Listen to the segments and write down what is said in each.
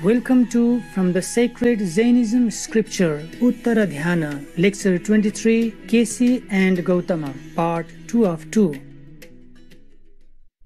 Welcome to From the Sacred Jainism Scripture, Uttaradhyayana, Lecture 23, Kêsi and Gautama, Part 2 of 2.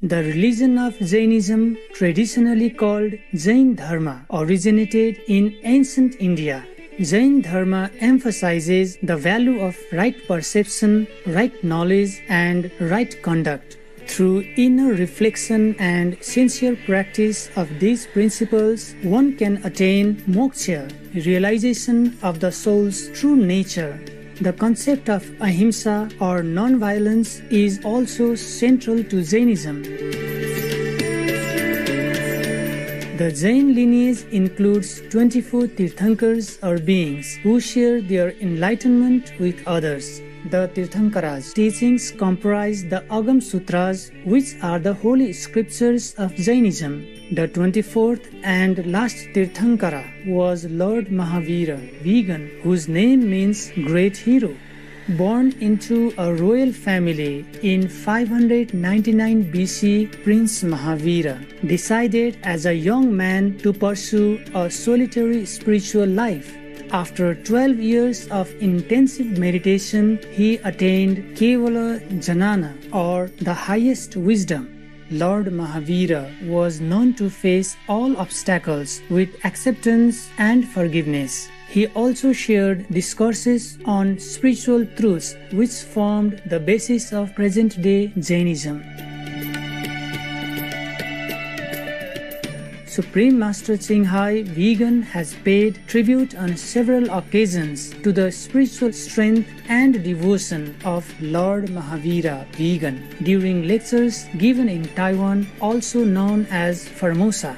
The religion of Jainism, traditionally called Jain Dharma, originated in ancient India. Jain Dharma emphasizes the value of right perception, right knowledge, and right conduct. Through inner reflection and sincere practice of these principles, one can attain moksha, realization of the soul's true nature. The concept of ahimsa or non-violence is also central to Jainism. The Jain lineage includes 24 Tirthankars or beings who share their enlightenment with others. The Tirthankaras' teachings comprise the Agam Sutras, which are the holy scriptures of Jainism. The 24th and last Tirthankara was Lord Mahavira, vegan, whose name means great hero. Born into a royal family in 599 BC, Prince Mahavira decided as a young man to pursue a solitary spiritual life. After 12 years of intensive meditation, he attained Kevala Janana, or the highest wisdom. Lord Mahavira was known to face all obstacles with acceptance and forgiveness. He also shared discourses on spiritual truths which formed the basis of present-day Jainism. Supreme Master Hai, vegan, has paid tribute on several occasions to the spiritual strength and devotion of Lord Mahavira, vegan, during lectures given in Taiwan, also known as Formosa.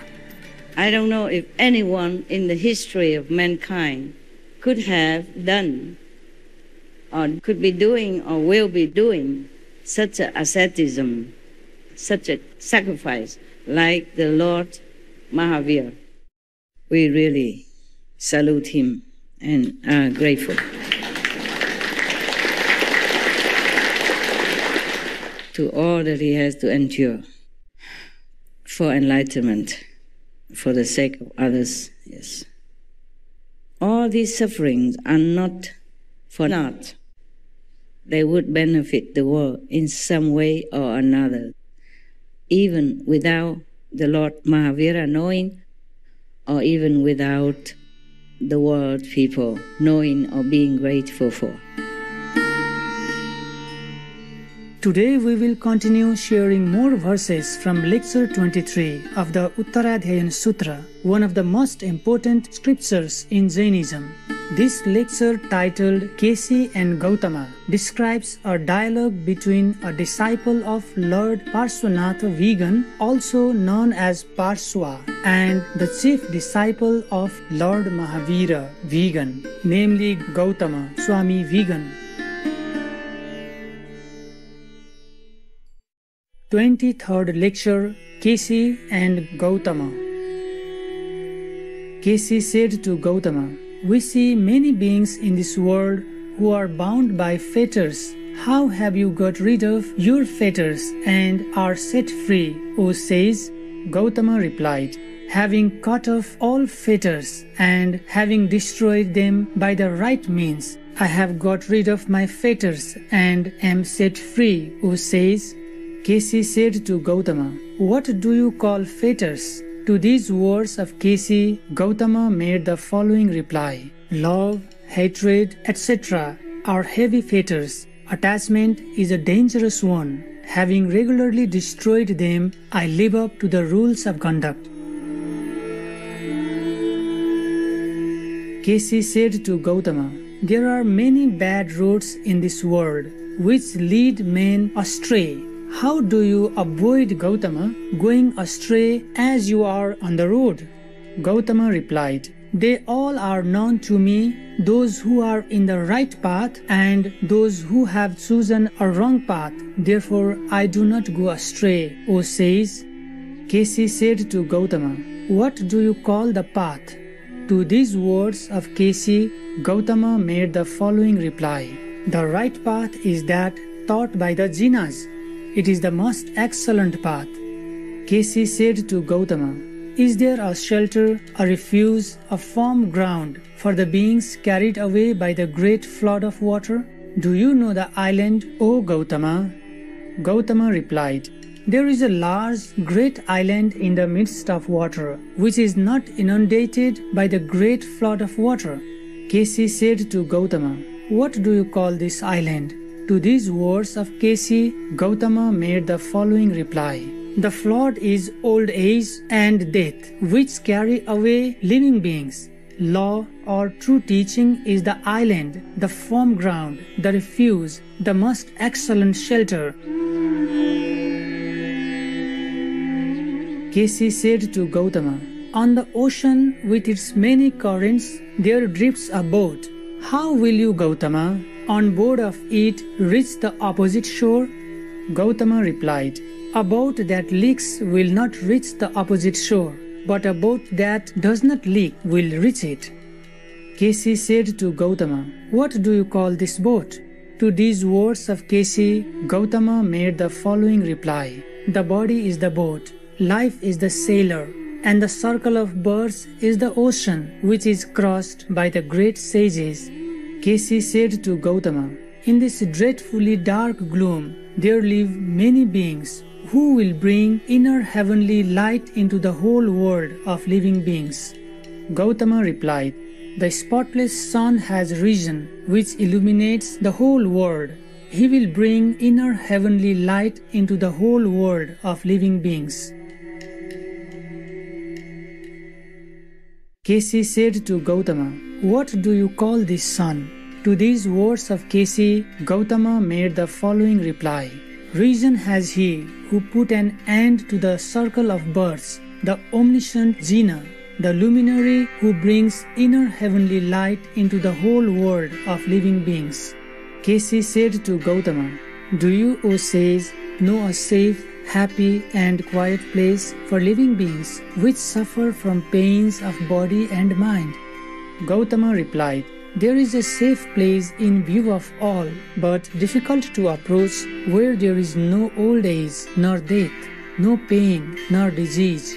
I don't know if anyone in the history of mankind could have done, or could be doing, or will be doing such an asceticism, such a sacrifice like the Lord Mahavira. We really salute him and are grateful. To all that he has to endure for enlightenment, for the sake of others, yes. All these sufferings are not for naught. They would benefit the world in some way or another, even without the Lord Mahavira knowing, or even without the world people knowing or being grateful for. Today we will continue sharing more verses from Lecture 23 of the Uttaradhyayana Sutra, one of the most important scriptures in Jainism. This lecture, titled Kêsi and Gautama, describes a dialogue between a disciple of Lord Parshvanatha, vegan, also known as Parshva, and the chief disciple of Lord Mahavira, vegan, namely Gautama, Swami Vegan. 23rd Lecture, Kêsi and Gautama. Kêsi said to Gautama, "We see many beings in this world who are bound by fetters. How have you got rid of your fetters and are set free, O sage?" Gautama replied, "Having cut off all fetters and having destroyed them by the right means, I have got rid of my fetters and am set free, O sage." Kêsi said to Gautama, "What do you call fetters?" To these words of Kêsi, Gautama made the following reply: "Love, hatred, etc. are heavy fetters. Attachment is a dangerous one. Having regularly destroyed them, I live up to the rules of conduct." Kêsi said to Gautama, "There are many bad roads in this world which lead men astray. How do you avoid, Gautama, going astray as you are on the road?" Gautama replied, "They all are known to me, those who are in the right path and those who have chosen a wrong path. Therefore I do not go astray, O sage." Kêsi said to Gautama, "What do you call the path?" To these words of Kêsi, Gautama made the following reply: "The right path is that taught by the jinas. It is the most excellent path." Kêsi said to Gautama, Is there a shelter, a refuge, a firm ground for the beings carried away by the great flood of water? Do you know the island, O Gautama? Gautama replied, There is a large, great island in the midst of water, which is not inundated by the great flood of water. Kêsi said to Gautama, What do you call this island? To these words of Kêsi, Gautama made the following reply. The flood is old age and death, which carry away living beings. Law or true teaching is the island, the firm ground, the refuge, the most excellent shelter. Kêsi said to Gautama, On the ocean with its many currents, there drifts a boat. How will you, Gautama, on board of it reach the opposite shore? Gautama replied, A boat that leaks will not reach the opposite shore, but a boat that does not leak will reach it. Kêsi said to Gautama, What do you call this boat? To these words of Kêsi, Gautama made the following reply. The body is the boat, life is the sailor, and the circle of birds is the ocean, which is crossed by the great sages. Kêsi said to Gautama, In this dreadfully dark gloom, there live many beings who will bring inner heavenly light into the whole world of living beings. Gautama replied, The spotless sun has risen, which illuminates the whole world. He will bring inner heavenly light into the whole world of living beings. Kêsi said to Gautama, What do you call this sun? To these words of Kêsi, Gautama made the following reply. Reason has he who put an end to the circle of birds, the omniscient Jina, the luminary who brings inner heavenly light into the whole world of living beings. Kêsi said to Gautama, Do you, O sage, know a safe, happy and quiet place for living beings which suffer from pains of body and mind? Gautama replied, There is a safe place in view of all, but difficult to approach, where there is no old age, nor death, no pain, nor disease.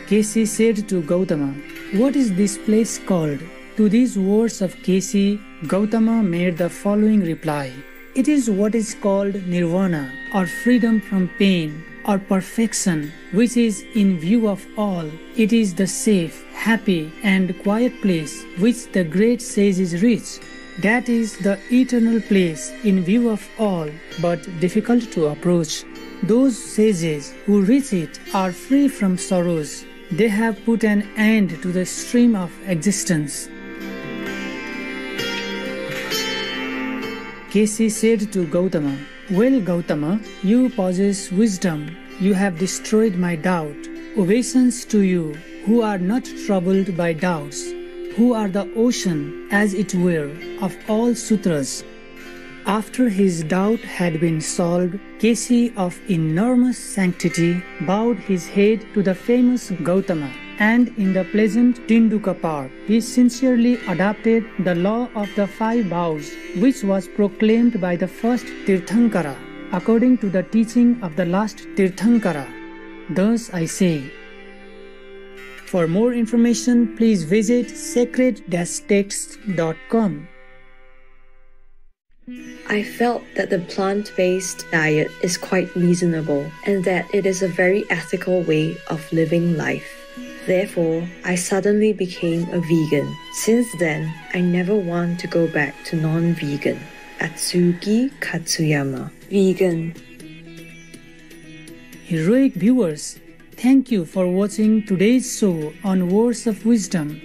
Kêsi said to Gautama, What is this place called? To these words of Kêsi, Gautama made the following reply. It is what is called nirvana, or freedom from pain, or perfection, which is in view of all. It is the safe, happy, and quiet place which the great sages reach. That is the eternal place in view of all, but difficult to approach. Those sages who reach it are free from sorrows. They have put an end to the stream of existence. Kêsi said to Gautama, Well, Gautama, you possess wisdom. You have destroyed my doubt. Obeisance to you, who are not troubled by doubts, who are the ocean, as it were, of all sutras. After his doubt had been solved, Kêsi of enormous sanctity bowed his head to the famous Gautama, and in the pleasant Tinduka Park, he sincerely adopted the law of the 5 vows, which was proclaimed by the first Tirthankara, according to the teaching of the last Tirthankara. Thus I say. For more information, please visit sacred-texts.com. I felt that the plant-based diet is quite reasonable and that it is a very ethical way of living life. Therefore, I suddenly became a vegan. Since then, I never want to go back to non-vegan. Atsugi Katsuyama, vegan. Heroic viewers, thank you for watching today's show on Words of Wisdom.